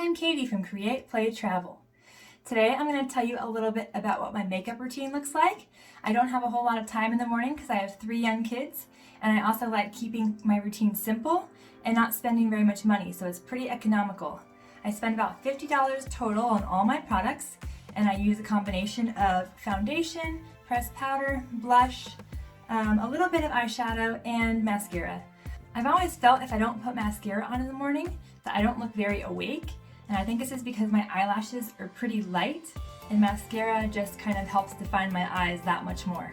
I'm Katie from Create, Play, Travel. Today I'm going to tell you a little bit about what my makeup routine looks like. I don't have a whole lot of time in the morning because I have 3 young kids, and I also like keeping my routine simple and not spending very much money, so it's pretty economical. I spend about $50 total on all my products, and I use a combination of foundation, pressed powder, blush, a little bit of eyeshadow, and mascara. I've always felt if I don't put mascara on in the morning that I don't look very awake, and I think this is because my eyelashes are pretty light and mascara just kind of helps define my eyes that much more.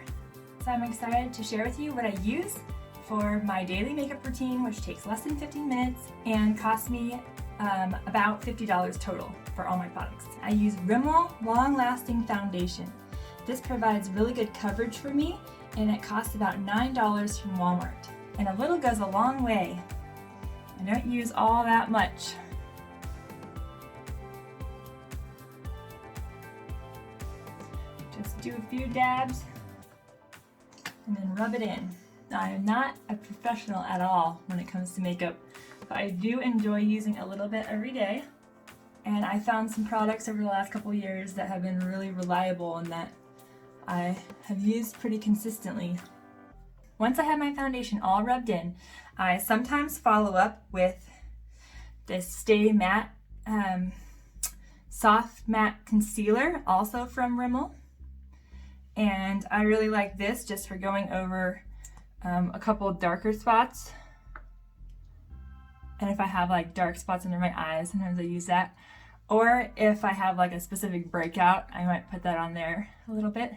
So I'm excited to share with you what I use for my daily makeup routine, which takes less than 15 minutes and costs me about $50 total for all my products. I use Rimmel Long Lasting Foundation. This provides really good coverage for me, and it costs about $9 from Walmart. And a little goes a long way. I don't use all that much. Just do a few dabs and then rub it in. Now, I am not a professional at all when it comes to makeup, but I do enjoy using a little bit every day. And I found some products over the last couple years that have been really reliable and that I have used pretty consistently. Once I have my foundation all rubbed in, I sometimes follow up with this Stay Matte Soft Matte Concealer, also from Rimmel. And I really like this just for going over a couple of darker spots. And if I have like dark spots under my eyes, sometimes I use that. Or if I have like a specific breakout, I might put that on there a little bit.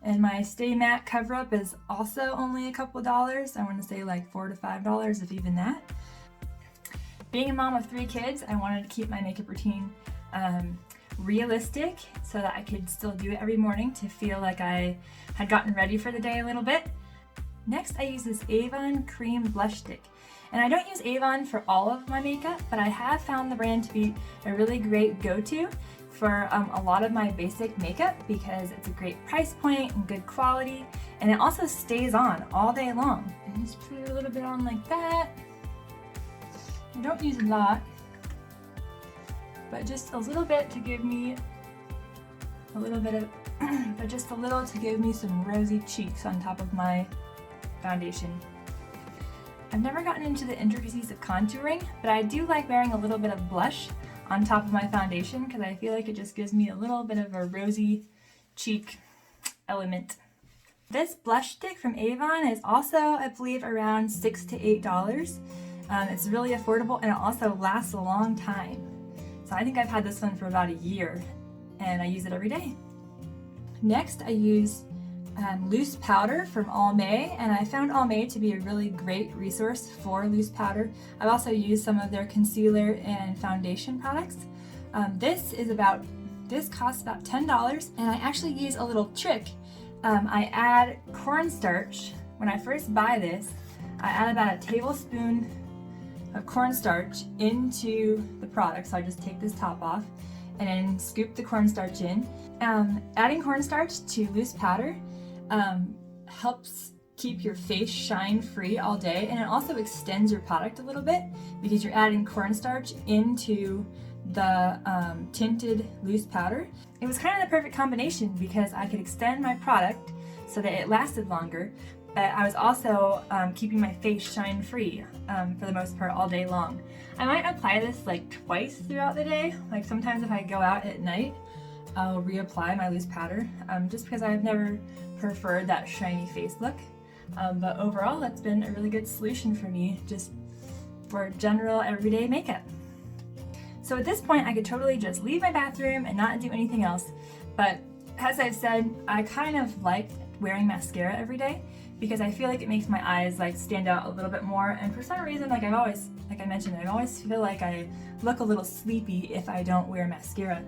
And my Stay Matte cover-up is also only a couple dollars. I want to say like $4 to $5, if even that. Being a mom of 3 kids, I wanted to keep my makeup routine realistic so that I could still do it every morning to feel like I had gotten ready for the day a little bit. Next, I use this Avon Cream Blush Stick. And I don't use Avon for all of my makeup, but I have found the brand to be a really great go-to for a lot of my basic makeup because it's a great price point and good quality, and it also stays on all day long. And just put a little bit on like that. I don't use a lot, but just a little bit to give me a little bit of, but just a little to give me some rosy cheeks on top of my foundation. I've never gotten into the intricacies of contouring, but I do like wearing a little bit of blush on top of my foundation because I feel like it just gives me a little bit of a rosy cheek element. This blush stick from Avon is also, I believe, around $6 to $8. It's really affordable and it also lasts a long time. So I think I've had this one for about a year and I use it every day. Next, I use loose powder from Almay, and I found Almay to be a really great resource for loose powder. I've also used some of their concealer and foundation products. This costs about $10, and I actually use a little trick. I add cornstarch. When I first buy this, I add about a tablespoon of cornstarch into the product. So I just take this top off and then scoop the cornstarch in. Adding cornstarch to loose powder helps keep your face shine free all day, and it also extends your product a little bit because you're adding cornstarch into the tinted loose powder. It was kind of the perfect combination because I could extend my product so that it lasted longer, but I was also keeping my face shine free for the most part all day long. I might apply this like twice throughout the day. Like sometimes if I go out at night, I'll reapply my loose powder just because I've never preferred that shiny face look. But overall, that's been a really good solution for me just for general everyday makeup. So at this point, I could totally just leave my bathroom and not do anything else. But as I've said, I kind of like wearing mascara every day because I feel like it makes my eyes like stand out a little bit more. And for some reason, like I mentioned, I always feel like I look a little sleepy if I don't wear mascara.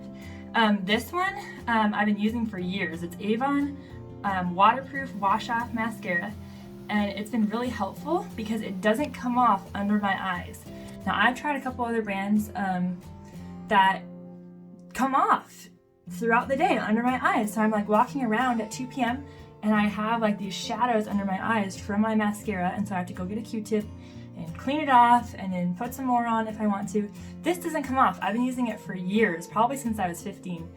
This one I've been using for years. It's Avon Waterproof Wash Off Mascara, and it's been really helpful because it doesn't come off under my eyes. Now I've tried a couple other brands that come off throughout the day under my eyes, so I'm like walking around at 2 p.m. and I have like these shadows under my eyes from my mascara, and so I have to go get a Q-tip and clean it off and then put some more on if I want to. This doesn't come off. I've been using it for years, probably since I was 15.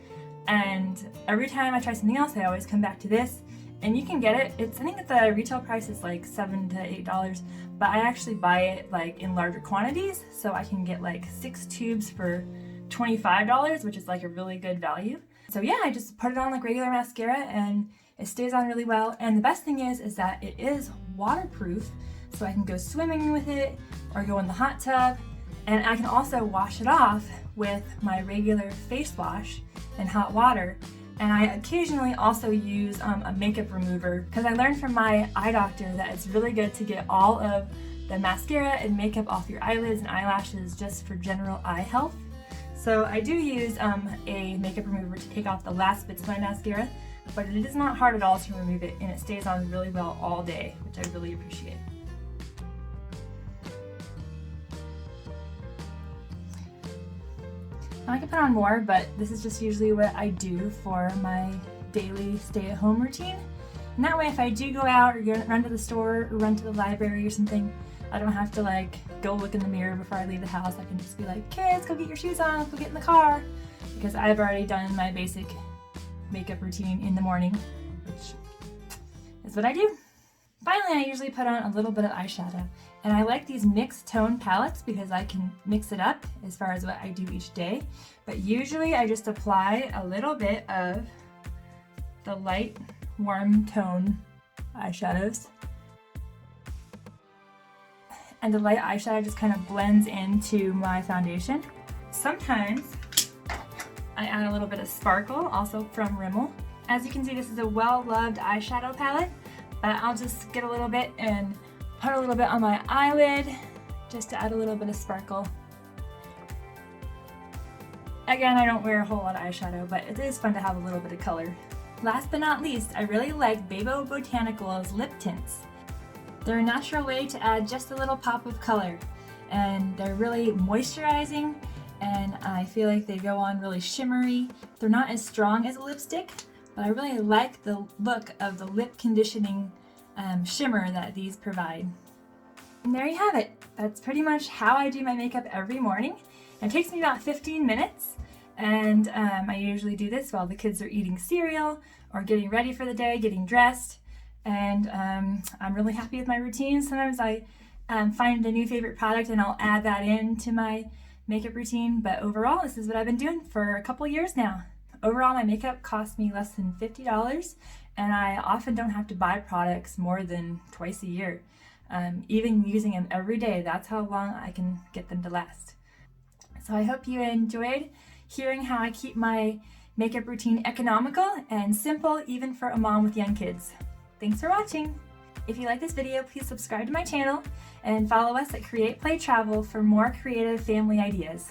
And every time I try something else, I always come back to this. And you can get it. I think the retail price is like $7 to $8, but I actually buy it like in larger quantities, so I can get like 6 tubes for $25, which is like a really good value. So yeah, I just put it on like regular mascara and it stays on really well. And the best thing is that it is waterproof, so I can go swimming with it or go in the hot tub, and I can also wash it off with my regular face wash in hot water. And I occasionally also use a makeup remover, because I learned from my eye doctor that it's really good to get all of the mascara and makeup off your eyelids and eyelashes just for general eye health. So I do use a makeup remover to take off the last bits of my mascara, but it is not hard at all to remove it, and it stays on really well all day, which I really appreciate. Now I can put on more, but this is just usually what I do for my daily stay-at-home routine. And that way, if I do go out or run to the store or run to the library or something, I don't have to like go look in the mirror before I leave the house. I can just be like, kids, go get your shoes on, go get in the car, because I've already done my basic makeup routine in the morning, which is what I do. Finally, I usually put on a little bit of eyeshadow, and I like these mixed tone palettes because I can mix it up as far as what I do each day. But usually I just apply a little bit of the light warm tone eyeshadows, and the light eyeshadow just kind of blends into my foundation. Sometimes I add a little bit of sparkle, also from Rimmel. As you can see, this is a well-loved eyeshadow palette, but I'll just get a little bit and put a little bit on my eyelid just to add a little bit of sparkle. Again, I don't wear a whole lot of eyeshadow, but it is fun to have a little bit of color. Last but not least, I really like Bebo Botanicals lip tints. They're a natural way to add just a little pop of color, and they're really moisturizing, and I feel like they go on really shimmery. They're not as strong as a lipstick, but I really like the look of the lip conditioning shimmer that these provide. And there you have it. That's pretty much how I do my makeup every morning. It takes me about 15 minutes, and I usually do this while the kids are eating cereal or getting ready for the day, getting dressed, and I'm really happy with my routine. Sometimes I find a new favorite product and I'll add that into my makeup routine, but overall this is what I've been doing for a couple years now. Overall, my makeup costs me less than $50, and I often don't have to buy products more than twice a year. Even using them every day, that's how long I can get them to last. So I hope you enjoyed hearing how I keep my makeup routine economical and simple, even for a mom with young kids. Thanks for watching! If you like this video, please subscribe to my channel and follow us at Create Play Travel for more creative family ideas.